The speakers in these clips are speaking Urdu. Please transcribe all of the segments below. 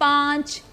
5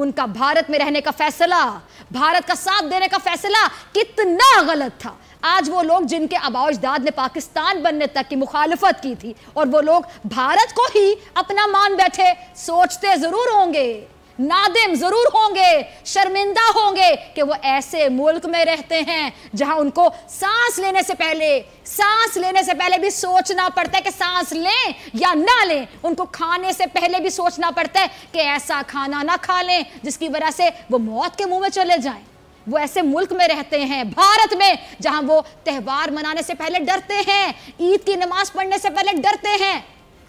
ان کا بھارت میں رہنے کا فیصلہ, بھارت کا ساتھ دینے کا فیصلہ کتنا غلط تھا. آج وہ لوگ جن کے آباء و اجداد نے پاکستان بننے تک کی مخالفت کی تھی اور وہ لوگ بھارت کو ہی اپنا مان بیٹھے, سوچتے ضرور ہوں گے, نادم ضرور ہوں گے, شرمندہ ہوں گے کہ وہ ایسے ملک میں رہتے ہیں جہاں ان کو سانس لینے سے پہلے بھی سوچنا پڑتا ہے کہ سانس لیں یا نہ لیں. ان کو کھانے سے پہلے بھی سوچنا پڑتا ہے کہ ایسا کھانا نہ کھا لیں جس کی وجہ سے وہ موت کے منہ میں چلے جائیں. وہ ایسے ملک میں رہتے ہیں, بھارت میں, جہاں وہ تہوار منانے سے پہلے ڈرتے ہیں, عید کی نماز پڑھنے سے پہلے ڈرتے ہیں.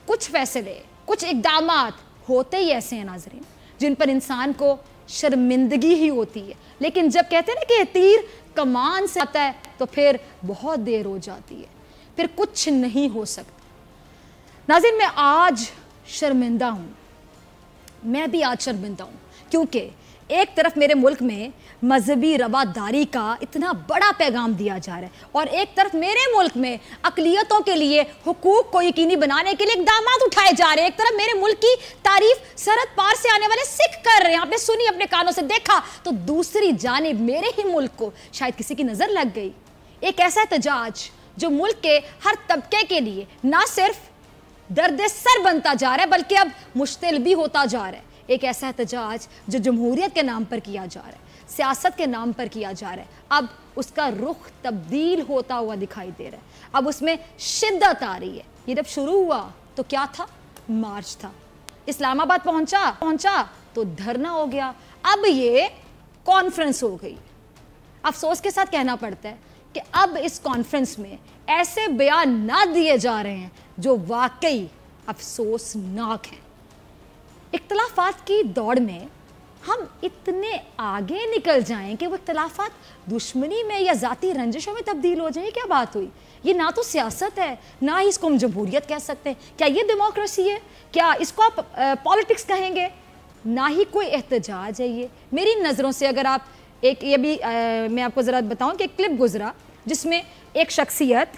کچھ فیصلے, کچھ اقدامات ہوتے ہی ایسے ہیں ناظرین جن پر انسان کو شرمندگی ہی ہوتی ہے, لیکن جب کہتے ہیں نا کہ تیر کمان سے آتا ہے تو پھر بہت دیر ہو جاتی ہے, پھر کچھ نہیں ہو سکتا. ناظرین میں آج شرمندہ ہوں, میں بھی آج شرمندہ ہوں, کیونکہ ایک طرف میرے ملک میں مذہبی رواداری کا اتنا بڑا پیغام دیا جا رہا ہے اور ایک طرف میرے ملک میں اقلیتوں کے لیے حقوق کو یقینی بنانے کے لیے اقدامات اٹھائے جا رہے ہیں. ایک طرف میرے ملک کی تعریف سرحد پار سے آنے والے سکھ کر رہے ہیں, آپ نے سنی, اپنے کانوں سے دیکھا, تو دوسری جانب میرے ہی ملک کو شاید کسی کی نظر لگ گئی. ایک ایسا احتجاج جو ملک کے ہر طبقے کے لیے نہ صرف درد سر بنتا جا رہا ہے بلکہ اب مشتعل بھی ہوتا جا رہا ہے. ایک ایسا احتجاج جو جمہوریت کے نام پر کیا جا رہا ہے, سیاست کے نام پر کیا جا رہا ہے, اب اس کا رخ تبدیل ہوتا ہوا دکھائی دے رہا ہے. اب اس میں شدت آ رہی ہے. یہ جب شروع ہوا تو کیا تھا؟ مارچ تھا. اسلام آباد پہنچا تو دھرنا ہو گیا. اب یہ کانفرنس ہو گئی. افسوس کے ساتھ کہنا پڑتا ہے کہ اب اس کانفرنس میں ایسے بیان نہ دیے جا رہے ہیں جو واقعی افسوسناک ہیں. اختلافات کی دوڑ میں ہم اتنے آگے نکل جائیں کہ وہ اختلافات دشمنی میں یا ذاتی رنجشوں میں تبدیل ہو جائیں. کیا بات ہوئی؟ یہ نہ تو سیاست ہے, نہ ہی اس کو ہم جمہوریت کہہ سکتے ہیں. کیا یہ ڈیموکریسی ہے؟ کیا اس کو آپ پالیٹکس کہیں گے؟ نہ ہی کوئی احتجاج ہے. یہ میری نظروں سے اگر آپ ایک, یہ بھی میں آپ کو ذرا بتاؤں کہ ایک کلپ گزرا جس میں ایک شخصیت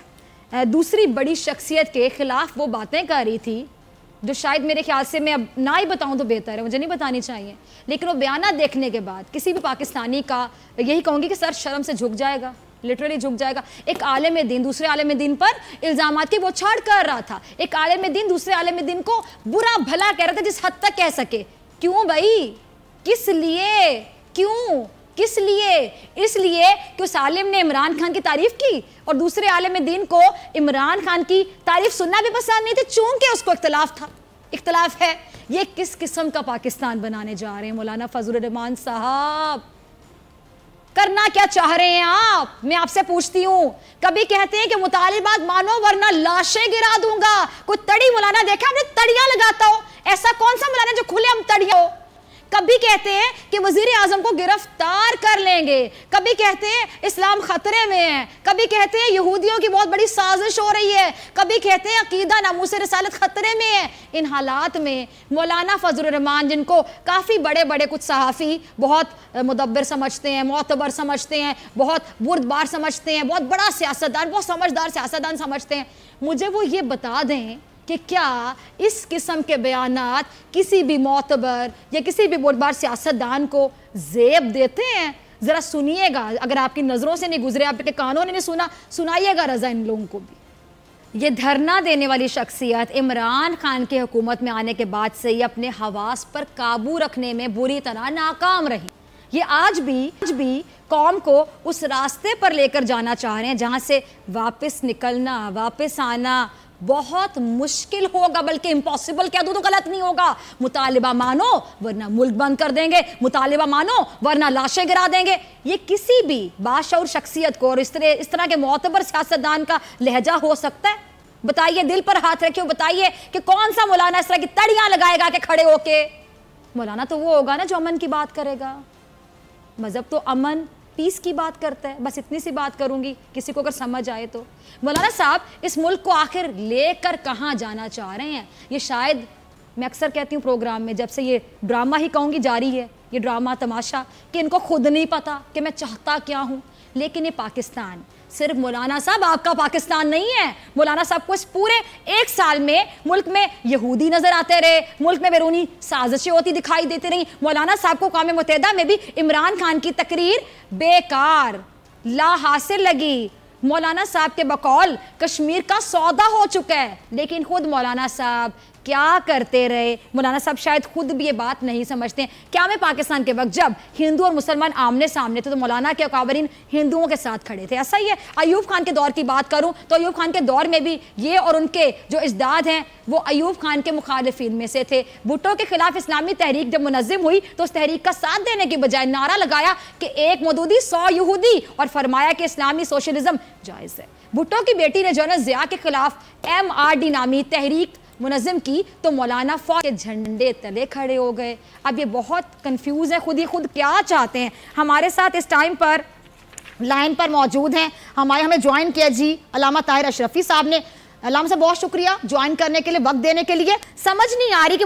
دوسری بڑی شخصیت کے خلاف وہ باتیں کر رہی تھی جو شاید میرے خیال سے میں اب نہ ہی بتاؤں تو بہتر ہے, مجھے نہیں بتانی چاہیے, لیکن وہ بیانات دیکھنے کے بعد کسی بھی پاکستانی کا یہی کہوں گی کہ سر شرم سے جھک جائے گا, لٹرلی جھک جائے گا. ایک عالم دین دوسرے عالم دین پر الزامات کی بوچھاڑ کر رہا تھا. ایک عالم دین دوسرے عالم دین کو برا بھلا کہہ رہا تھا جس حد تک کہہ سکے. کیوں بھائی؟ کس لیے؟ کیوں؟ کس لیے؟ اس لیے کہ اس عالم نے عمران خان کی تعریف کی اور دوسرے عالم دین کو عمران خان کی تعریف سننا بھی پسند نہیں تھی چونکہ اس کو اختلاف تھا. اختلاف ہے. یہ کس قسم کا پاکستان بنانے جا رہے ہیں مولانا فضل الرحمان صاحب؟ کرنا کیا چاہ رہے ہیں آپ؟ میں آپ سے پوچھتی ہوں. کبھی کہتے ہیں کہ مطالبات مانو ورنہ لاشیں گرا دوں گا. کوئی تڑی مولانا دیکھا ہم نے تڑیاں لگاتا ہو؟ ایسا کون سا مولانا جو کھلے ہم تڑیاں ہو؟ کبھی کہتے ہیں کہ وزیر اعظم کو گرفتار کر لیں گے, کبھی کہتے ہیں اسلام خطرے میں ہے, کبھی کہتے ہیں یہودیوں کی بہت بڑی سازش ہو رہی ہے, کبھی کہتے ہیں عقیدہ ناموس رسالت خطرے میں ہے. ان حالات میں مولانا فضل الرحمان, جن کو کافی بڑے بڑے کچھ صحافی بہت مدبر سمجھتے ہیں, معتبر سمجھتے ہیں, بہت بردبار سمجھتے ہیں, بہت بڑا سیاستدان, بہت سمجھدار سیاستدان سمجھتے ہیں, مجھے وہ یہ بتا دیں کہ کیا اس قسم کے بیانات کسی بھی معتبر یا کسی بھی بردبار سیاستدان کو زیب دیتے ہیں؟ ذرا سنیے گا, اگر آپ کی نظروں سے نہیں گزرے, آپ کے کانوں نے نہیں سنا, سنائیے گا رضا ان لوگوں کو بھی. یہ دھرنا دینے والی شخصیت عمران خان کے حکومت میں آنے کے بعد سے ہی اپنے حواس پر قابو رکھنے میں بری طرح ناکام رہی. یہ آج بھی قوم کو اس راستے پر لے کر جانا چاہ رہے ہیں جہاں سے واپس نکلنا, واپس آنا بہت مشکل ہوگا, بلکہ امپاسبل کہہ دوں تو غلط نہیں ہوگا. مطالبہ مانو ورنہ ملک بند کر دیں گے, مطالبہ مانو ورنہ لاشیں گرا دیں گے. یہ کسی بھی باشعور شخصیت کو اور اس طرح کے معتبر سیاستدان کا لہجہ ہو سکتا ہے؟ بتائیے, دل پر ہاتھ رکھے بتائیے کہ کون سا مولانا اس طرح کی تڑیاں لگائے گا کہ کھڑے ہو کے؟ مولانا تو وہ ہوگا نا جو امن کی بات کرے گا. مذہب تو امن, پیس کی بات کرتا ہے. بس اتنی سی بات کروں گی, کسی کو اگر سمجھ آئے تو. مولانا صاحب اس ملک کو آخر لے کر کہاں جانا چاہ رہے ہیں؟ یہ شاید, میں اکثر کہتی ہوں پروگرام میں, جب سے یہ ڈرامہ ہی کہوں گی جاری ہے, یہ ڈرامہ تماشا, کہ ان کو خود نہیں پتا کہ میں چاہتا کیا ہوں. لیکن یہ پاکستان صرف مولانا صاحب آپ کا پاکستان نہیں ہے، مولانا صاحب کو اس پورے 1 سال میں ملک میں یہودی نظر آتے رہے، ملک میں بیرونی سازشیں ہوتی دکھائی دیتی رہی. مولانا صاحب کو اقوام متحدہ میں بھی عمران خان کی تقریر بیکار، لا حاصل لگی. مولانا صاحب کے بقول کشمیر کا سودا ہو چکا ہے، لیکن خود مولانا صاحب کیا کرتے رہے. مولانا صاحب شاید خود بھی یہ بات نہیں سمجھتے ہیں. کیا میں پاکستان کے وقت جب ہندو اور مسلمان آمنے سامنے تھے تو مولانا کے اکابرین ہندوؤں کے ساتھ کھڑے تھے؟ ایسا ہی ہے. ایوب خان کے دور کی بات کروں تو ایوب خان کے دور میں بھی یہ اور ان کے جو اجداد ہیں وہ ایوب خان کے مخالفین میں سے تھے. بھٹو کے خلاف اسلامی تحریک جب منظم ہوئی تو اس تحریک کا ساتھ دینے کی بجائے نعرہ لگایا کہ ایک مودودی 100 یہودی، اور فرمایا کہ اسلامی سوشلزم جائز ہے. بھٹو کی بیٹی نے جنرل ضیاء کے خلاف MRD نامی تحریک منظم کی تو مولانا فوج کے جھنڈے تلے کھڑے ہو گئے. اب یہ بہت کنفیوز ہے خود کیا چاہتے ہیں. ہمارے ساتھ اس ٹائم پر لائن پر موجود ہیں، ہمیں جوائن کیا جی علامہ طاہر اشرفی صاحب نے. علامہ صاحب بہت شکریہ جوائن کرنے کے لیے، وقت دینے کے لیے. سمجھ نہیں آ رہی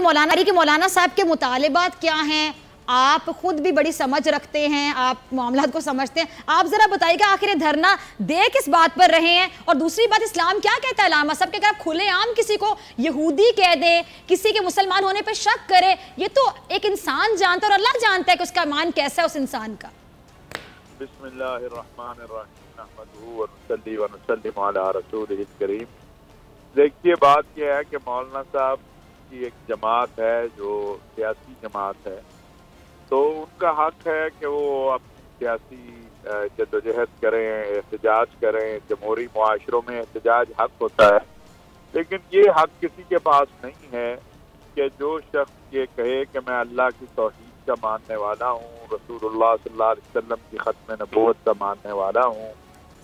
کہ مولانا صاحب کے مطالبات کیا ہیں. آپ خود بھی بڑی سمجھ رکھتے ہیں، آپ معاملات کو سمجھتے ہیں. آپ ذرا بتائیے کہ آخر دھرنا دے کس بات پر رہے ہیں؟ اور دوسری بات، اسلام کیا کہتا ہے علامہ صاحب کہ اگر آپ کھلے عام کسی کو یہودی کہہ دیں، کسی کے مسلمان ہونے پہ شک کرے، یہ تو ایک انسان جانتا ہے اور اللہ جانتا ہے کہ اس کا ایمان کیسا ہے اس انسان کا. بسم اللہ الرحمن الرحیم نحمدہ ونصلی ونسلم علی رسولہ الکریم. دیکھیے بات یہ ہے کہ مولانا صاحب کی ایک جماعت ہے جو سیاسی جماعت ہے، تو ان کا حق ہے کہ وہ اپنی سیاسی جدوجہد کریں، احتجاج کریں. جمہوری معاشروں میں احتجاج حق ہوتا ہے، لیکن یہ حق کسی کے پاس نہیں ہے کہ جو شخص یہ کہے کہ میں اللہ کی توحید کا ماننے والا ہوں، رسول اللہ صلی اللہ علیہ وسلم کی ختم نبوت کا ماننے والا ہوں،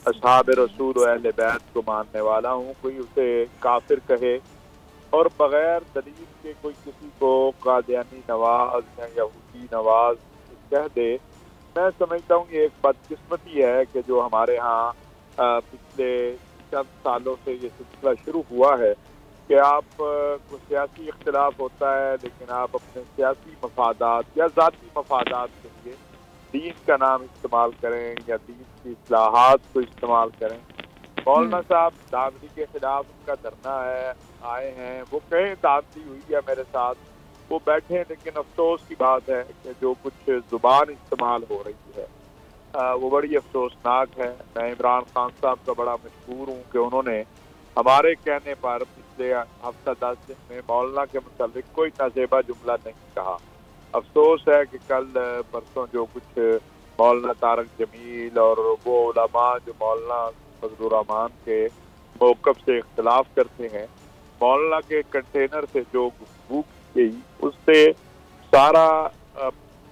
اصحاب رسول و اہل بیت کو ماننے والا ہوں، کوئی اسے کافر کہے اور بغیر دلیل کے کوئی کسی کو قادیانی نواز یا یہودی نواز کہہ دے. میں سمجھتا ہوں یہ ایک بدقسمتی ہے کہ جو ہمارے ہاں پچھلے چند سالوں سے یہ سلسلہ شروع ہوا ہے کہ آپ کو سیاسی اختلاف ہوتا ہے لیکن آپ اپنے سیاسی مفادات یا ذاتی مفادات کے لیے دین کا نام استعمال کریں یا دین کی اصلاحات کو استعمال کریں. مولانا صاحب داغلی کے خلاف ان کا دھرنا ہے، آئے ہیں، وہ کہیں داغلی ہوئی ہے میرے ساتھ، وہ بیٹھے، لیکن افسوس کی بات ہے کہ جو کچھ زبان استعمال ہو رہی ہے وہ بڑی افسوسناک ہے. میں عمران خان صاحب کا بڑا مشکور ہوں کہ انہوں نے ہمارے کہنے پر پچھلے ہفتہ 10 دن میں مولانا کے متعلق کوئی نازیبا جملہ نہیں کہا. افسوس ہے کہ کل پرسوں جو کچھ مولانا طارق جمیل اور وہ علماء جو مولانا فضل الرحمان کے موقف سے اختلاف کرتے ہیں، مولانا کے کنٹینر سے جو گفتگو کی گئی اس سے سارا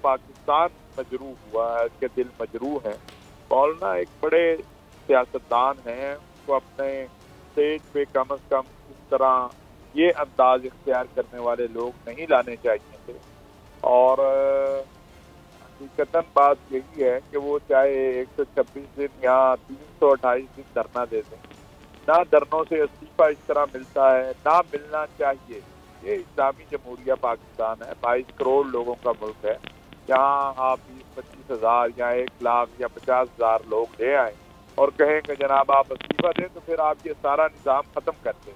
پاکستان مجروح ہوا ہے، اس کے دل مجروح ہیں. مولانا ایک بڑے سیاستدان ہیں، ان کو اپنے اسٹیج پہ کم از کم اس طرح یہ انداز اختیار کرنے والے لوگ نہیں لانے چاہیے تھے. اور حقیقتاً بات یہی ہے کہ وہ چاہے 126 دن یا 328 دن دھرنا دے دیں، نہ دھرنوں سے استعفیٰ اس طرح ملتا ہے، نہ ملنا چاہیے. یہ اسلامی جمہوریہ پاکستان ہے، 22 کروڑ لوگوں کا ملک ہے. یہاں آپ 20-25 ہزار یا 1 لاکھ یا 50 ہزار لوگ لے آئیں اور کہیں کہ جناب آپ استعفیٰ دیں تو پھر آپ یہ سارا نظام ختم کر دیں.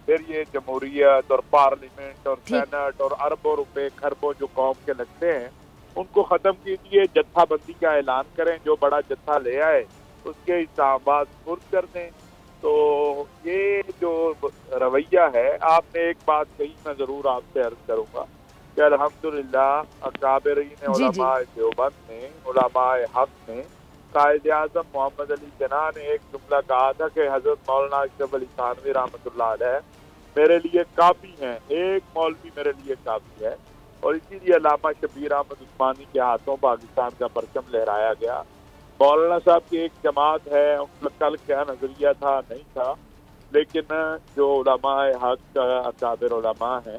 پھر یہ جمہوریت اور پارلیمنٹ اور سینٹ اور اربوں روپے خربوں جو قوم کے لگتے ہیں ان کو ختم کیجیے، جتھا بندی کا اعلان کریں، جو بڑا جتھا لے آئے اس کے احکامات پورت کر دیں. تو یہ جو رویہ ہے، آپ نے ایک بات کہی میں ضرور آپ سے عرض کروں گا کہ الحمدللہ اکابرین علماء دیوبند نے، علماء حق نے، قائد اعظم محمد علی جناح نے ایک جملہ کہا تھا کہ حضرت مولانا اشرف علی تھانوی رحمۃ اللہ علیہ میرے لیے کافی ہیں، ایک مولوی میرے لیے کافی ہے. اور اسی لیے علامہ شبیر احمد عثمانی کے ہاتھوں پاکستان کا پرچم لہرایا گیا. مولانا صاحب کی ایک جماعت ہے، ان کا کل کیا نظریہ تھا نہیں تھا، لیکن جو علماء حق کا اکابر علماء ہیں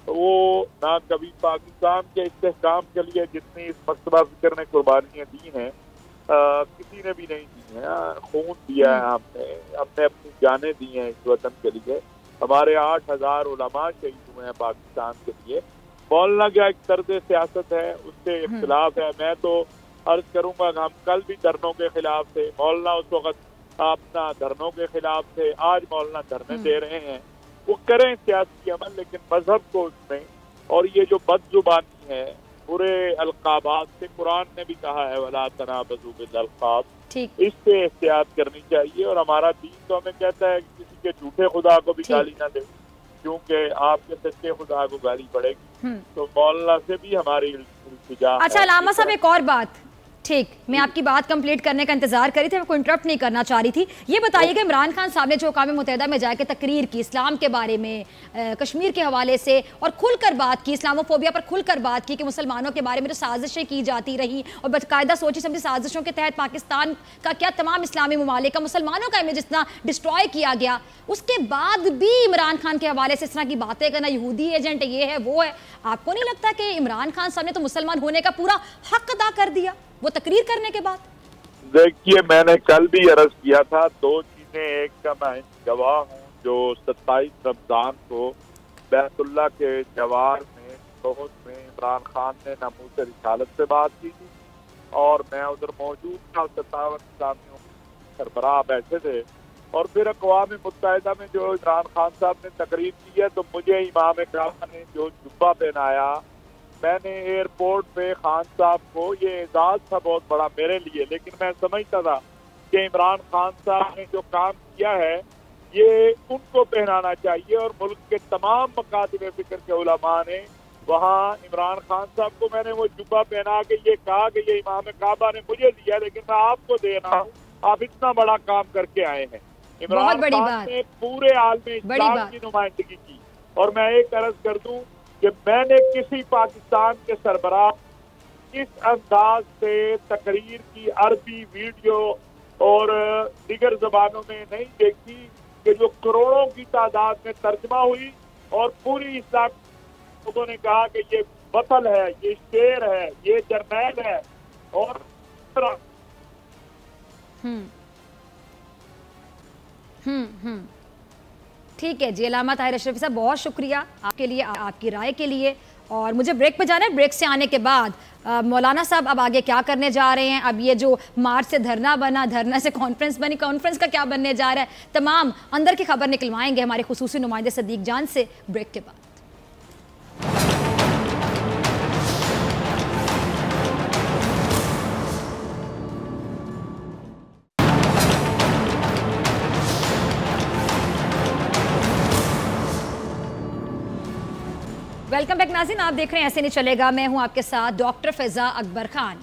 وہ نہ کبھی پاکستان کے استحکام کے لیے جتنی اس مکتبہ فکر نے قربانیاں دی ہیں کسی نے بھی نہیں دی ہیں. خون دیا ہے ہم نے اپنی جانیں دی ہیں اس وطن کے لیے. ہمارے 8,000 علماء شہید ہوئے ہیں پاکستان کے لیے. مولانا کا ایک طرز سیاست ہے، اس سے اختلاف ہے. میں تو عرض کروں گا کہ ہم کل بھی دھرنوں کے خلاف تھے. مولانا اس وقت اپنا دھرنوں کے خلاف تھے، آج مولانا دھرنے دے رہے ہیں، وہ کریں سیاسی عمل لیکن مذہب کو اس میں، اور یہ جو بد زبانی ہے برے القابات سے، قرآن نے بھی کہا ہے وَلَا تَنَابَزُوا بِالْأَلْقَابِ، اس سے احتیاط کرنی چاہیے، اور ہمارا دین تو ہمیں کہتا ہے کہ کسی کے جھوٹے خدا کو بھی گالی نہ دے، کیونکہ آپ کے سچے خدا کو گالی پڑے گی، تو مولانا سے بھی ہماری التجا۔ اچھا علامہ صاحب ایک اور بات، ٹھیک میں آپ کی بات کمپلیٹ کرنے کا انتظار کری تھی، میں کوئی انٹرپٹ نہیں کرنا چاہ رہی تھی، یہ بتائیے کہ عمران خان صاحب نے جو اقوام متحدہ میں جا کے تقریر کی اسلام کے بارے میں، کشمیر کے حوالے سے، اور کھل کر بات کی، اسلاموفوبیا پر کھل کر بات کی کہ مسلمانوں کے بارے میں جو سازشیں کی جاتی رہی اور باقاعدہ سوچی سمجھی سازشوں کے تحت پاکستان کا کیا تمام اسلامی ممالک کا مسلمانوں کا امیج اتنا ڈسٹروائے کیا گیا، اس کے بعد بھی عمران خان کے حوالے سے اس طرح کی باتیں کرنا، یہودی ایجنٹ یہ ہے وہ ہے، آپ کو نہیں لگتا کہ عمران خان صاحب نے تو مسلمان ہونے کا پورا حق ادا کر دیا وہ تقریر کرنے کے بعد؟ دیکھیے میں نے کل بھی عرض کیا تھا دو چیزیں، ایک کا میں گواہ ہوں جو 27 رمضان کو بیت اللہ کے جوار میں بہت میں عمران خان نے ناموس رسالت سے بات کی تھی، اور میں ادھر موجود تھا، 57 اسلامیوں سربراہ بیٹھے تھے، اور پھر اقوام متحدہ میں جو عمران خان صاحب نے تقریر کی ہے تو مجھے امام کعبہ نے جو جبہ پہنایا، میں نے ایئرپورٹ پہ خان صاحب کو، یہ اعزاز تھا بہت بڑا میرے لیے، لیکن میں سمجھتا تھا کہ عمران خان صاحب نے جو کام کیا ہے یہ ان کو پہنانا چاہیے، اور ملک کے تمام مکاتب فکر کے علماء نے وہاں عمران خان صاحب کو، میں نے وہ جبہ پہنا کے یہ کہا کہ یہ امام کعبہ نے مجھے دیا لیکن میں آپ کو دے رہا ہوں، آپ اتنا بڑا کام کر کے آئے ہیں۔ عمران خان نے پورے عالم اسلام کی نمائندگی کی، اور میں ایک عرض کر دوں کہ میں نے کسی پاکستان کے سربراہ اس انداز سے تقریر کی عربی ویڈیو اور دیگر زبانوں میں نہیں دیکھی کہ جو کروڑوں کی تعداد میں ترجمہ ہوئی، اور پوری اسلام لوگوں نے کہا کہ یہ بطل ہے، یہ شیر ہے، یہ جرنیل ہے، اور ٹھیک ہے جی علامہ طاہر اشرفی صاحب بہت شکریہ آپ کے لیے، آپ کی رائے کے لیے، اور مجھے بریک پہ جانا ہے، بریک سے آنے کے بعد مولانا صاحب اب آگے کیا کرنے جا رہے ہیں، اب یہ جو مارچ سے دھرنا بنا، دھرنا سے کانفرنس بنی، کانفرنس کا کیا بننے جا رہا ہے، تمام اندر کی خبر نکلوائیں گے ہمارے خصوصی نمائندے صدیق جان سے بریک کے بعد۔ ویلکم بیک ناظرین، آپ دیکھ رہے ہیں ایسے نہیں چلے گا، میں ہوں آپ کے ساتھ ڈاکٹر فضا اکبر خان۔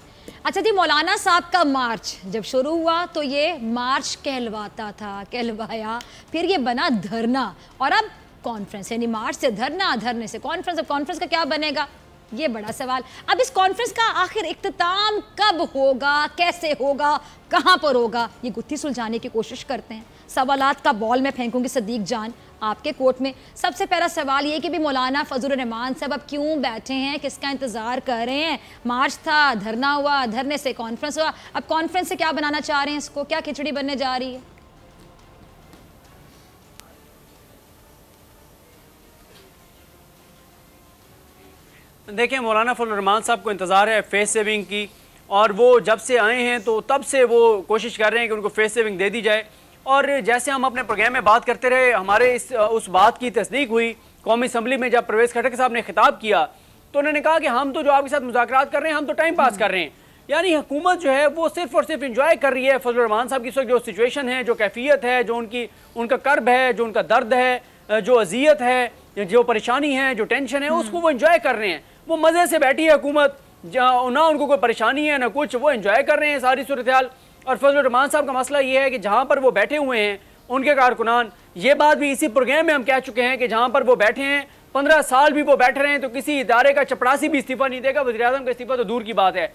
اچھا جی، مولانا صاحب کا مارچ جب شروع ہوا تو یہ مارچ کہلواتا تھا، کہلوایا، پھر یہ بنا دھرنا، اور اب کانفرنس، یعنی مارچ سے دھرنا، دھرنے سے کانفرنس، اب کانفرنس کا کیا بنے گا یہ بڑا سوال۔ اب اس کانفرنس کا آخر اختتام کب ہوگا، کیسے ہوگا، کہاں پر ہوگا، یہ گتھی سلجھانے کی کوشش کرتے ہیں۔ سوالات کا بال میں پھینکوں گی صدیق جان آپ کے کورٹ میں۔ سب سے پہلا سوال یہ کہ بھی مولانا فضل الرحمان صاحب اب کیوں بیٹھے ہیں، کس کا انتظار کر رہے ہیں؟ مارچ تھا، دھرنا ہوا، دھرنے سے کانفرنس ہوا، اب کانفرنس سے کیا بنانا چاہ رہے ہیں، اس کو کیا کھچڑی بننے جا رہی ہے؟ دیکھیں مولانا فضل الرحمان صاحب کو انتظار ہے فیس سیونگ کی، اور وہ جب سے آئے ہیں تو تب سے وہ کوشش کر رہے ہیں کہ ان کو فیس سیونگ دے دی جائے، اور جیسے ہم اپنے پروگرام میں بات کرتے رہے، ہمارے اس بات کی تصدیق ہوئی قومی اسمبلی میں جب پرویز کھٹک صاحب نے خطاب کیا تو انہوں نے کہا کہ ہم تو جو آپ کے ساتھ مذاکرات کر رہے ہیں ہم تو ٹائم پاس کر رہے ہیں، یعنی حکومت جو ہے وہ صرف اور صرف انجوائے کر رہی ہے فضل الرحمان صاحب کی اس وقت جو سچویشن ہے، جو کیفیت ہے، جو ان کا کرب ہے، جو ان کا درد ہے، جو اذیت ہے، جو پریشانی ہے، جو ٹینشن ہے، اس کو وہ انجوائے کر رہے ہیں، وہ مزے سے بیٹھی ہے حکومت، نہ ان کو کوئی پریشانی ہے نہ کچھ، وہ انجوائے کر رہے ہیں ساری صورتحال۔ اور فضل الرحمان صاحب کا مسئلہ یہ ہے کہ جہاں پر وہ بیٹھے ہوئے ہیں ان کے کارکنان، یہ بات بھی اسی پروگرام میں ہم کہہ چکے ہیں کہ جہاں پر وہ بیٹھے ہیں 15 سال بھی وہ بیٹھ رہے ہیں تو کسی ادارے کا چپڑاسی بھی استعفیٰ نہیں دے گا، وزیراعظم کا استعفیٰ تو دور کی بات ہے۔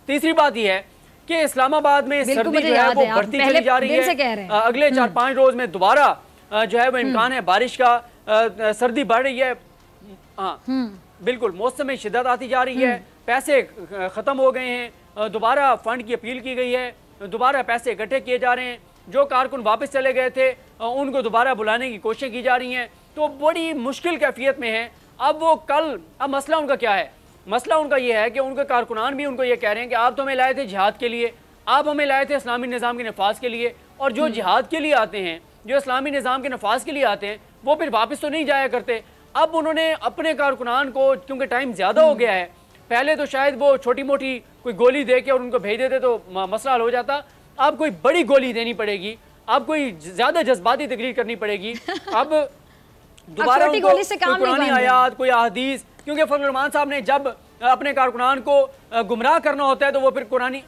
تیسری بات یہ ہے کہ اسلام آباد میں سردی جو ہے وہ بڑھتی چلی جا رہی ہے، اگلے 4-5 روز میں دوبارہ جو ہے وہ امکان ہے بارش کا، سردی بڑھ رہی ہے، ہاں بالکل موسم میں شدت آتی جا رہی ہے، پیسے ختم ہو گئے ہیں، دوبارہ فنڈ کی اپیل کی گئی ہے، دوبارہ پیسے اکٹھے کیے جا رہے ہیں، جو کارکن واپس چلے گئے تھے ان کو دوبارہ بلانے کی کوششیں کی جا رہی ہیں، تو بڑی مشکل کیفیت میں ہیں۔ اب وہ اب مسئلہ ان کا کیا ہے؟ مسئلہ ان کا یہ ہے کہ ان کے کارکنان بھی ان کو یہ کہہ رہے ہیں کہ آپ تو ہمیں لائے تھے جہاد کے لیے، آپ ہمیں لائے تھے اسلامی نظام کے نفاذ کے لیے، اور جو جہاد کے لیے آتے ہیں، جو اسلامی نظام کے نفاذ کے لیے آتے ہیں، وہ پھر واپس تو نہیں جایا کرتے۔ اب انہوں نے اپنے کارکنان کو، کیونکہ ٹائم زیادہ ہو گیا ہے، پہلے تو شاید وہ چھوٹی موٹی کوئی گولی دے کے اور ان کو بھیج دیتے تو مسئلہ حل ہو جاتا، اب کوئی بڑی گولی دینی پڑے گی، اب کوئی زیادہ جذباتی تقریر کرنی پڑے گی، اب دوبارہ ان کو کوئی قرآنی آیات، کوئی احادیث، کیونکہ فضل الرحمان صاحب نے جب اپنے کارکنان کو گمراہ کرنا ہوتا ہے تو وہ پھر قرآنی،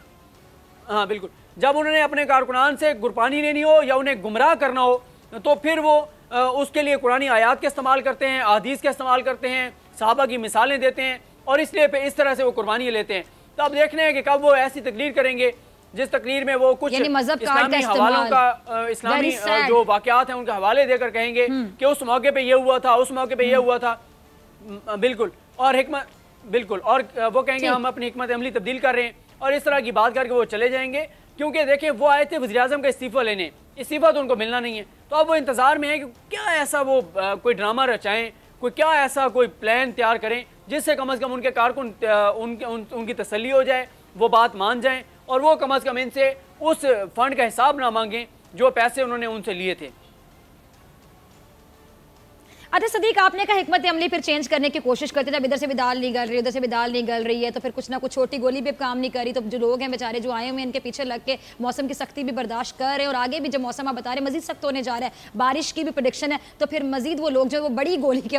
ہاں بالکل، جب انہوں نے اپنے کارکنان سے قربانی لینی ہو یا انہیں گمراہ کرنا ہو تو پھر وہ اس کے لیے قرآنی آیات کے استعمال کرتے ہیں، احادیث کے استعمال کرتے ہیں، صحابہ کی مثالیں دیتے ہیں، اور اس لیے پہ اس طرح سے وہ قربانی لیتے ہیں۔ تو اب دیکھنا ہے کہ کب وہ ایسی تقریر کریں گے جس تقریر میں وہ کچھ اسلامی حوالوں کا، اسلامی جو واقعات ہیں ان کے حوالے دے کر کہیں گے کہ اس موقع پہ یہ ہوا تھا، اس موقع پہ یہ ہوا تھا، بالکل، اور حکمت، بالکل، اور وہ کہیں گے ہم اپنی حکمت عملی تبدیل کر رہے ہیں، اور اس طرح کی بات کر کے وہ چلے جائیں گے، کیونکہ دیکھیں وہ آئے تھے وزیر اعظم کا استعفیٰ لینے، استعفیٰ تو ان کو ملنا نہیں ہے، تو اب وہ انتظار میں ہے کہ کیا ایسا وہ کوئی ڈرامہ رچائیں، کوئی کیا ایسا کوئی پلان تیار کریں جس سے کم از کم ان کے کارکن ان کی تسلی ہو جائے، وہ بات مان جائیں، اور وہ کم از کم ان سے اس فنڈ کا حساب نہ مانگیں جو پیسے انہوں نے ان سے لیے تھے۔ اچھا صدیق، آپ نے کہا حکمت عملی پھر چینج کرنے کی کوشش کرتے تھے، اب ادھر سے بھی دال نہیں گل رہی، ادھر سے بھی دال نہیں گل رہی ہے، تو پھر کچھ نہ کچھ چھوٹی گولی بھی اب کام نہیں کر رہی، تو جو لوگ ہیں بیچارے جو آئے ہوئے ہیں ان کے پیچھے لگ کے موسم کی سختی بھی برداشت کر رہے ہیں، اور آگے بھی جب موسم آپ بتا رہے ہیں مزید سخت ہونے جا رہا ہے، بارش کی بھی پریڈکشن ہے، تو پھر مزید وہ لوگ جو وہ بڑی گولی کے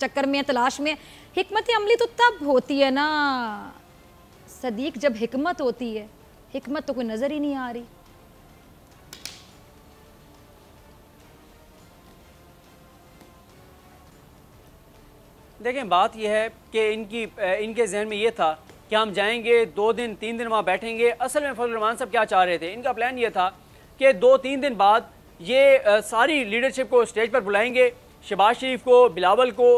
چکر میں تلاش میں۔ حکمت عملی تو تب ہوتی ہے نا صدیق جب حکمت ہوتی ہے، حکمت تو کوئی نظر ہی نہیں آ رہی۔ دیکھیں بات یہ ہے کہ ان کے ذہن میں یہ تھا کہ ہم جائیں گے 2 دن 3 دن وہاں بیٹھیں گے۔ اصل میں فضل الرحمان صاحب کیا چاہ رہے تھے، ان کا پلان یہ تھا کہ 2-3 دن بعد یہ ساری لیڈرشپ کو اسٹیج پر بلائیں گے، شہباز شریف کو، بلاول کو،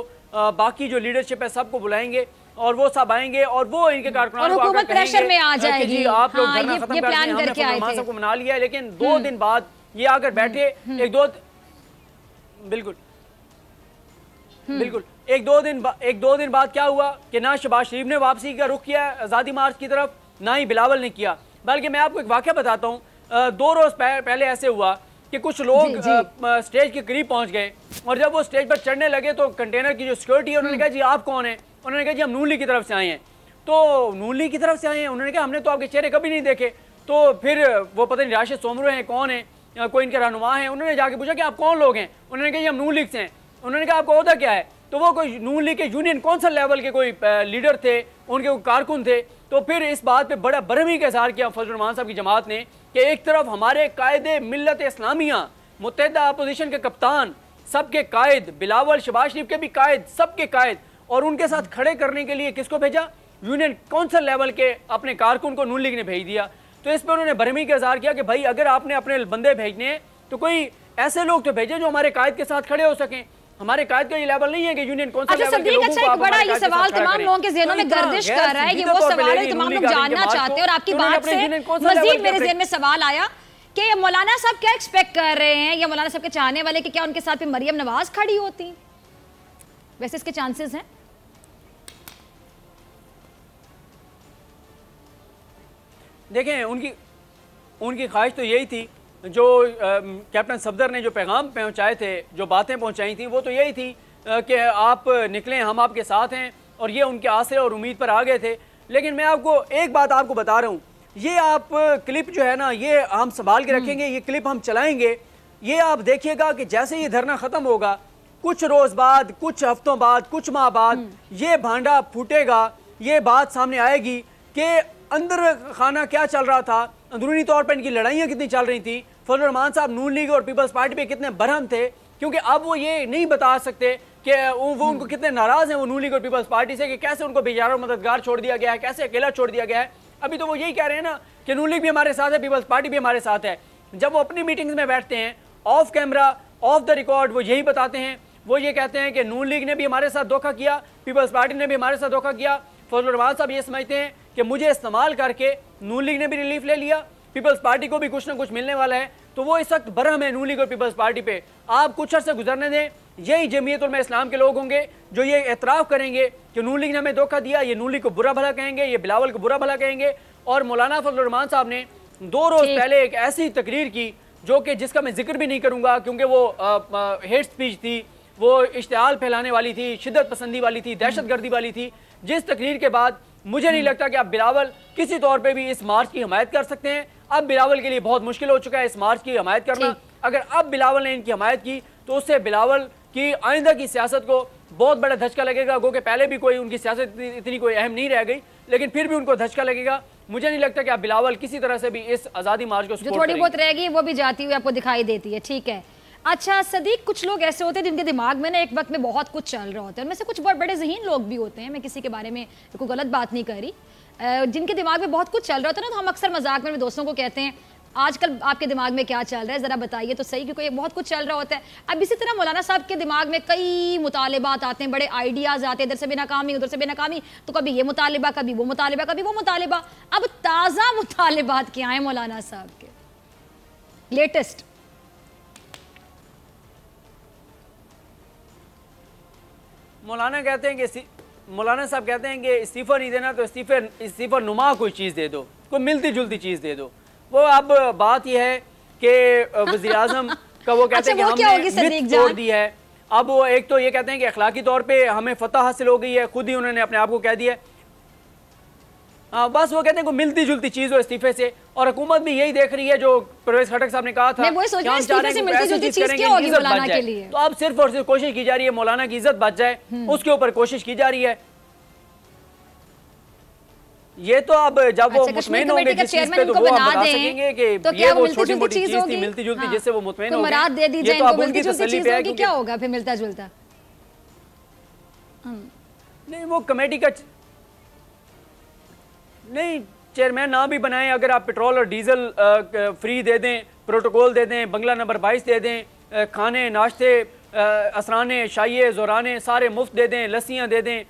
باقی جو لیڈرشپ ہے سب کو بلائیں گے، اور وہ سب آئیں گے اور وہ ان کے کارکنان کو آ کر کہیں گے کہ جی آپ لوگ دھرنا ختم کر دیں، ہم نے فضل الرحمان صاحب کو منا لیا ہے۔ لیکن 2 دن بعد یہ آ کر بیٹھے، بالکل ایک دو دن بعد کیا ہوا کہ نہ شہباز شریف نے واپسی کا رخ کیا آزادی مارچ کی طرف، نہ ہی بلاول نے کیا، بلکہ میں آپ کو ایک واقعہ بتاتا ہوں۔ 2 روز پہلے ایسے ہوا کہ کچھ لوگ سٹیج کے قریب پہنچ گئے، اور جب وہ سٹیج پر چڑھنے لگے تو کنٹینر کی جو سیکورٹی ہے انہوں نے کہا جی آپ کون ہیں؟ انہوں نے کہا جی ہم نون لیگ کی طرف سے آئے ہیں۔ تو نون لیگ کی طرف سے آئے ہیں، انہوں نے کہا ہم نے تو آپ کے چہرے کبھی نہیں دیکھے۔ تو پھر وہ پتہ نہیں راشد سومرو ہیں کون ہیں، کوئی ان کے رہنما ہیں، انہوں نے جا کے پوچھا کہ آپ کون لوگ ہیں؟ انہوں نے کہا جی ہم نون لیگ سے ہیں۔ انہوں نے کہا آپ کا عہدہ کیا ہے؟ تو وہ کوئی نون لیگ کے یونین کونسل لیول کے کوئی لیڈر تھے، ان کے کوئی کارکن تھے۔ تو پھر اس بات پہ بڑا برہمی کا اظہار کیا فضل الرحمان صاحب کی جماعت نے کہ ایک طرف ہمارے قائد ملت اسلامیہ، متحدہ اپوزیشن کے کپتان، سب کے قائد، بلاول، شہباز شریف کے بھی قائد، سب کے قائد، اور ان کے ساتھ کھڑے کرنے کے لیے کس کو بھیجا؟ یونین کونسل لیول کے اپنے کارکن کو نون لیگ نے بھیج دیا۔ تو اس پہ انہوں نے برہمی کا اظہار کیا کہ بھائی اگر آپ نے اپنے بندے بھیجنے ہیں تو کوئی ایسے لوگ تو بھیجیں جو ہمارے قائد کے ساتھ کھڑے ہو سکیں۔ ہمارے قائد کا یہ لیول نہیں ہے کہ یونین کونسل لیول کے لوگوں کو آپ بڑا یہ سوال تمام لوگوں کے ذہنوں میں گردش کر رہا ہے، یہ وہ سوال ہے تمام لوگ جاننا چاہتے ہیں، اور آپ کی بات سے مزید میرے ذہن میں سوال آیا کہ مولانا صاحب کیا ایکسپیکٹ کر رہے ہیں، یا مولانا صاحب کے چاہنے والے کہ کیا ان کے ساتھ پہ مریم نواز کھڑی ہوتی؟ ویسے اس کے چانسز ہیں؟ دیکھیں ان کی خواہش تو یہی تھی، جو کیپٹن صفدر نے جو پیغام پہنچائے تھے، جو باتیں پہنچائی تھیں، وہ تو یہی تھی کہ آپ نکلیں، ہم آپ کے ساتھ ہیں، اور یہ ان کے آسے اور امید پر آ گئے تھے۔ لیکن میں آپ کو ایک بات آپ کو بتا رہا ہوں، یہ آپ کلپ جو ہے نا یہ ہم سنبھال کے رکھیں گے، یہ کلپ ہم چلائیں گے، یہ آپ دیکھیے گا کہ جیسے یہ دھرنا ختم ہوگا، کچھ روز بعد، کچھ ہفتوں بعد، کچھ ماہ بعد یہ بھانڈا پھوٹے گا، یہ بات سامنے آئے گی کہ اندر خانہ کیا چل رہا تھا، اندرونی طور پر ان کی لڑائیاں کتنی چل رہی تھیں، فضل الرحمان صاحب نون لیگ اور پیپلز پارٹی پہ کتنے برہم تھے، کیونکہ اب وہ یہ نہیں بتا سکتے کہ وہ ان کو کتنے ناراض ہیں وہ نون لیگ اور پیپلز پارٹی سے، کہ کیسے ان کو بیچارہ مددگار چھوڑ دیا گیا ہے، کیسے اکیلا چھوڑ دیا گیا ہے۔ ابھی تو وہ یہی کہہ رہے ہیں نا کہ نون لیگ بھی ہمارے ساتھ ہے، پیپلز پارٹی بھی ہمارے ساتھ ہے۔ جب وہ اپنی میٹنگز میں بیٹھتے ہیں of camera, of the record, وہ یہی بتاتے ہیں، وہ یہ کہتے ہیں کہ نون لیگ نے بھی ہمارے ساتھ دھوکہ کیا، پیپلز پارٹی نے بھی ہمارے ساتھ دھوکہ کیا۔ فضل الرحمان صاحب یہ سمجھتے ہیں کہ مجھے استعمال کر کے نون لیگ نے بھی ریلیف لے لیا، پیپلز پارٹی کو بھی کچھ نہ کچھ ملنے والا ہے، تو وہ اس وقت برہم ہے نون لیگ اور پیپلز پارٹی پہ۔ آپ کچھ عرصے گزرنے دیں، یہی جمعیت علماء اسلام کے لوگ ہوں گے جو یہ اعتراف کریں گے کہ نون لیگ نے ہمیں دھوکہ دیا، یہ نون لیگ کو برا بھلا کہیں گے، یہ بلاول کو برا بھلا کہیں گے، اور مولانا فضل الرحمان صاحب نے 2 روز پہلے ایک ایسی تقریر کی جو کہ جس کا میں ذکر بھی نہیں کروں گا کیونکہ وہ ہیٹ سپیچ تھی، وہ اشتعال پھیلانے والی تھی، شدت پسندی والی تھی، دہشت گردی والی تھی، جس تقریر کے بعد مجھے نہیں لگتا کہ اب بلاول کسی طور پہ بھی اس مارچ کی حمایت کر سکتے ہیں۔ اب بلاول کے لیے بہت مشکل ہو چکا ہے اس مارچ کی حمایت کرنا۔ اگر اب بلاول نے ان کی حمایت کی تو اس سے بلاول کی آئندہ کی سیاست کو بہت بڑا دھچکا لگے گا، گو کہ پہلے بھی کوئی ان کی سیاست اتنی کوئی اہم نہیں رہ گئی، لیکن پھر بھی ان کو دھچکا لگے گا۔ مجھے نہیں لگتا کہ اب بلاول کسی طرح سے بھی اس آزادی مارچ کو جو تھوڑی بہت رہ گی وہ بھی جاتی ہوئی آپ کو دکھائی دیتی ہے، ٹھیک ہے۔ اچھا صدیق، کچھ لوگ ایسے ہوتے ہیں جن کے دماغ میں نا ایک وقت میں بہت کچھ چل رہا ہوتا ہے، ان میں سے کچھ بہت بڑے ذہین لوگ بھی ہوتے ہیں، میں کسی کے بارے میں کوئی غلط بات نہیں کر رہی، جن کے دماغ میں بہت کچھ چل رہا ہوتا ہے نا، تو ہم اکثر مذاق میں دوستوں کو کہتے ہیں آج کل آپ کے دماغ میں کیا چل رہا ہے ذرا بتائیے تو صحیح، کیونکہ بہت کچھ چل رہا ہوتا ہے۔ اب اسی طرح مولانا صاحب کے دماغ میں کئی مطالبات آتے ہیں، بڑے آئیڈیاز آتے ہیں، ادھر سے بے ناکامی ادھر سے بے ناکامی، تو کبھی یہ مطالبہ کبھی وہ مطالبہ کبھی وہ مطالبہ۔ اب تازہ مطالبات کیا ہیں مولانا صاحب کے لیٹسٹ؟ مولانا صاحب کہتے ہیں کہ استعفیٰ نہیں دینا تو استعفیٰ نما کوئی چیز دے دو، کوئی ملتی جلتی چیز دے دو۔ وہ اب بات یہ ہے کہ وزیر اعظم کا وہ کہتے ہیں کہ ہم نے مت توڑ دی ہے۔ اب وہ ایک تو یہ کہتے ہیں کہ اخلاقی طور پہ ہمیں فتح حاصل ہو گئی ہے، خود ہی انہوں نے اپنے آپ کو کہہ دیا ہے۔ بس وہ کہتے ہیں کوئی ملتی جلتی چیز ہو استعفے سے، اور حکومت بھی یہی دیکھ رہی ہے جو پرویز خٹک صاحب نے کہا تھا کہ ہم چاہ رہے ہیں کہ ایسی چیز کریں گے عزت بچ جائے، تو اب صرف اور صرف کوشش کی جا رہی ہے مولانا کی عزت بچ جائے، اس کے اوپر کوشش کی جا رہی ہے۔ یہ تو اب جب وہ مطمئن ہوں گے جس چیز پہ تو وہ ہم بتا سکیں گے کہ یہ وہ چھوٹی موٹی چیز تھی ملتی جلتی جس سے وہ مطمئن ہوں گے، یہ تو اب ان کی تسلی پہ ہے کہ کیا ہوگا پھر ملتا جلتا؟ نہیں وہ کمیٹی کا نہیں چیئرمین نہ بھی بنائیں، اگر آپ پیٹرول اور ڈیزل فری دے دیں، پروٹوکول دے دیں، بنگلہ نمبر 22 دے دیں، کھانے ناشتے اسرانے شائیے زورانے سارے مفت دے دیں، لسیاں دے دیں،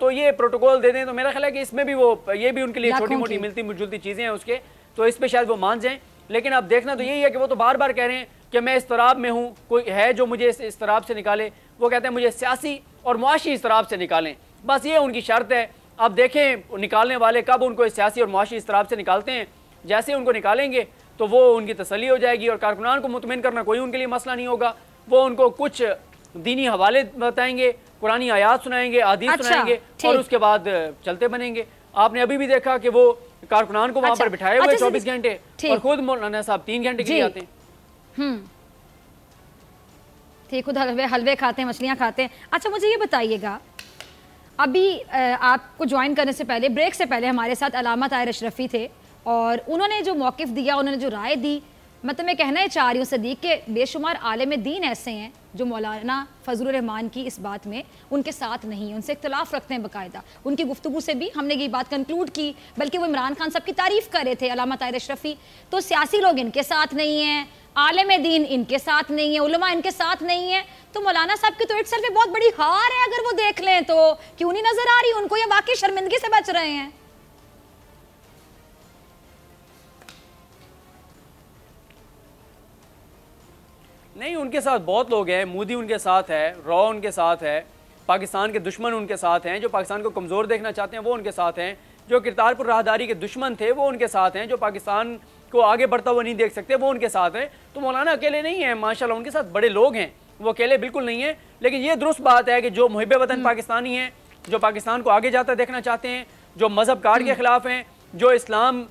تو یہ پروٹوکول دے دیں، تو میرا خیال ہے کہ اس میں بھی وہ یہ بھی ان کے لیے چھوٹی موٹی ملتی جلتی چیزیں ہیں اس کے، تو اس پہ شاید وہ مان جائیں۔ لیکن اب دیکھنا تو یہی ہے کہ وہ تو بار بار کہہ رہے ہیں کہ میں اضطراب میں ہوں، کوئی ہے جو مجھے اس اضطراب سے نکالے، وہ کہتے ہیں مجھے سیاسی اور معاشی اضطراب سے نکالیں، بس یہ ان کی شرط ہے۔ اب دیکھیں نکالنے والے کب ان کو سیاسی اور معاشی اضطراب سے نکالتے ہیں، جیسے ان کو نکالیں گے تو وہ ان کی تسلی ہو جائے گی، اور کارکنان کو مطمئن کرنا کوئی ان کے لیے مسئلہ نہیں ہوگا، وہ ان کو کچھ دینی حوالے بتائیں گے، قرآنی آیات سنائیں گے، حدیث سنائیں گے، اور اس کے بعد چلتے بنیں گے۔ آپ نے ابھی بھی دیکھا کہ وہ کارکنان کو وہاں پر بٹھائے ہوئے 24 گھنٹے، اور خود مولانا صاحب 3 گھنٹے کے لیے آتے ہیں۔ ٹھیک، خود حلوے کھاتے ہیں، مچھلیاں کھاتے ہیں۔ اچھا مجھے یہ بتائیے گا، ابھی آپ کو جوائن کرنے سے پہلے بریک سے پہلے ہمارے ساتھ علامہ طاہر اشرفی تھے، اور انہوں نے جو موقف دیا، انہوں نے جو رائے دی، میں تمہیں کہنا ہے چاہ رہی ہوں صدیق کہ بے شمار عالم دین ایسے ہیں جو مولانا فضل الرحمان کی اس بات میں ان کے ساتھ نہیں ہیں، ان سے اختلاف رکھتے ہیں باقاعدہ۔ ان کی گفتگو سے بھی ہم نے یہ بات کنکلوڈ کی، بلکہ وہ عمران خان صاحب کی تعریف کر رہے تھے علامہ طاہر اشرفی۔ تو سیاسی لوگ ان کے ساتھ نہیں ہیں، عالم دین ان کے ساتھ نہیں ہیں، علماء ان کے ساتھ نہیں ہیں، تو مولانا صاحب کی تو اٹ سیلف بہت بڑی ہار ہے اگر وہ دیکھ لیں تو، کیوں نہیں نظر آ رہی ان کو، یہ واقعی شرمندگی سے بچ رہے ہیں؟ نہیں، ان کے ساتھ بہت لوگ ہیں، مودی ان کے ساتھ ہے، رو ان کے ساتھ ہے، پاکستان کے دشمن ان کے ساتھ ہیں، جو پاکستان کو کمزور دیکھنا چاہتے ہیں وہ ان کے ساتھ ہیں، جو کرتارپور راہداری کے دشمن تھے وہ ان کے ساتھ ہیں، جو پاکستان کو آگے بڑھتا ہوا نہیں دیکھ سکتے وہ ان کے ساتھ ہیں۔ تو مولانا اکیلے نہیں ہیں، ماشاءاللہ ان کے ساتھ بڑے لوگ ہیں، وہ اکیلے بالکل نہیں ہیں۔ لیکن یہ درست بات ہے کہ جو محب وطن پاکستانی ہیں، جو پاکستان کو آگے جاتا دیکھنا چاہتے ہیں، جو مذہب کارڈ کے خلاف ہیں، جو اسلام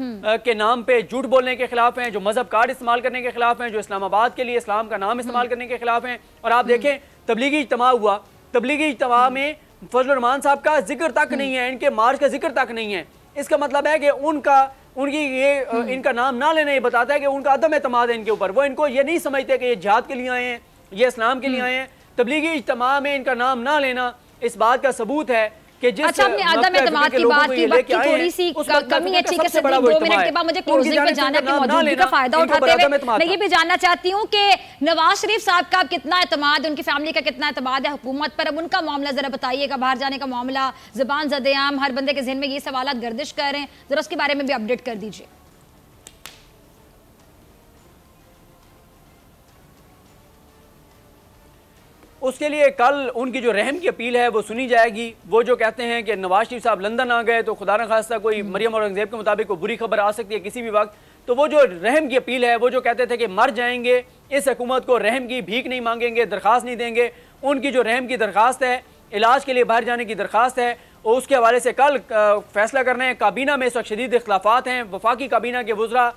کے نام پہ جھوٹ بولنے کے خلاف ہیں، جو مذہب کارڈ استعمال کرنے کے خلاف ہیں، جو اسلام آباد کے لیے اسلام کا نام استعمال کرنے کے خلاف ہیں۔ اور آپ دیکھیں تبلیغی اجتماع ہوا، تبلیغی اجتماع میں فضل الرحمان صاحب کا ذکر تک نہیں ہے، ان کے مارچ کا ذکر تک نہیں ہے۔ اس کا مطلب ہے کہ ان کا نام نہ لینا یہ بتاتا ہے کہ ان کا عدم اعتماد ہے ان کے اوپر، وہ ان کو یہ نہیں سمجھتے کہ یہ جہاد کے لیے آئے ہیں، یہ اسلام کے لیے آئے ہیں۔ تبلیغی اجتماع میں ان کا نام نہ لینا اس بات کا ثبوت ہے کہ جس اچھا اپنے عدم اعتماد کی بات کی، وقت کی تھوڑی سی کمی ہے، ٹھیک ہے صدیق 2 منٹ کے بعد مجھے کلوزنگ پہ جانا ہے، موجودگی کا فائدہ اٹھاتے ہوئے میں یہ بھی جاننا چاہتی ہوں کہ نواز شریف صاحب کا اب کتنا اعتماد ہے، ان کی فیملی کا کتنا اعتماد ہے حکومت پر، اب ان کا معاملہ ذرا بتائیے گا، باہر جانے کا معاملہ زبان زد عام ہر بندے کے ذہن میں یہ سوالات گردش کر رہے ہیں، ذرا اس کے بارے میں بھی اپڈیٹ کر دیجیے۔ اس کے لیے کل ان کی جو رحم کی اپیل ہے وہ سنی جائے گی۔ وہ جو کہتے ہیں کہ نواز شریف صاحب لندن آ گئے تو خدا نخواستہ کوئی مریم اورنگزیب کے مطابق کوئی بری خبر آ سکتی ہے کسی بھی وقت، تو وہ جو رحم کی اپیل ہے، وہ جو کہتے تھے کہ مر جائیں گے اس حکومت کو رحم کی بھیک نہیں مانگیں گے، درخواست نہیں دیں گے، ان کی جو رحم کی درخواست ہے، علاج کے لیے باہر جانے کی درخواست ہے، اور اس کے حوالے سے کل فیصلہ کرنا ہے۔ کابینہ میں اس وقت شدید اختلافات ہیں، وفاقی کابینہ کے وزراء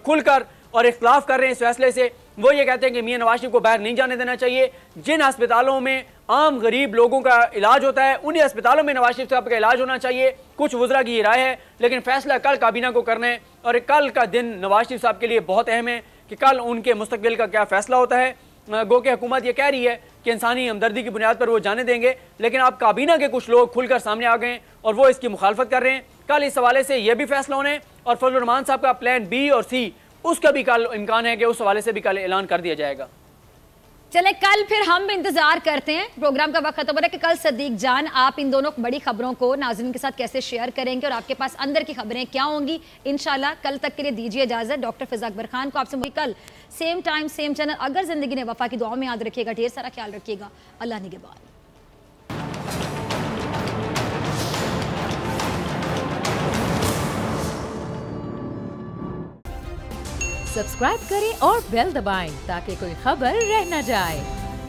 کھل کر اور اختلاف کر رہے ہیں اس فیصلے سے۔ وہ یہ کہتے ہیں کہ میاں نواز شریف کو باہر نہیں جانے دینا چاہیے۔ جن ہسپتالوں میں عام غریب لوگوں کا علاج ہوتا ہے انہی ہسپتالوں میں نواز شریف صاحب کا علاج ہونا چاہیے۔ کچھ وزراء کی یہ رائے ہے، لیکن فیصلہ کل کابینہ کو کرنا ہے، اور کل کا دن نواز شریف صاحب کے لیے بہت اہم ہے کہ کل ان کے مستقبل کا کیا فیصلہ ہوتا ہے۔ گو کہ حکومت یہ کہہ رہی ہے کہ انسانی ہمدردی کی بنیاد پر وہ جانے دیں گے، لیکن اب کابینہ کے کچھ لوگ کھل کر سامنے آ گئے ہیں اور وہ اس کی مخالفت کر رہے ہیں۔ کل اس حوالے سے یہ بھی فیصلہ ہونے، اور فضل الرحمان صاحب کا پلان بی اور سی، اس کا بھی کل امکان ہے کہ اس حوالے سے بھی کل اعلان کر دیا جائے گا۔ چلے کل پھر ہم بھی انتظار کرتے ہیں، پروگرام کا وقت ختم ہو رہا ہے، کہ کل صدیق جان آپ ان دونوں بڑی خبروں کو ناظرین کے ساتھ کیسے شیئر کریں گے اور آپ کے پاس اندر کی خبریں کیا ہوں گی۔ انشاءاللہ کل تک کے لیے دیجیے اجازت۔ ڈاکٹر فضا اکبر خان کو آپ سے کل سیم ٹائم سیم چینل۔ اگر زندگی نے وفا کی دعاؤں میں یاد رکھیے گا، ڈھیر سارا خیال رکھیے گا۔ اللہ نگہبان۔ سبسکرائب کریں اور بیل دبائیں تاکہ کوئی خبر رہ نہ جائے۔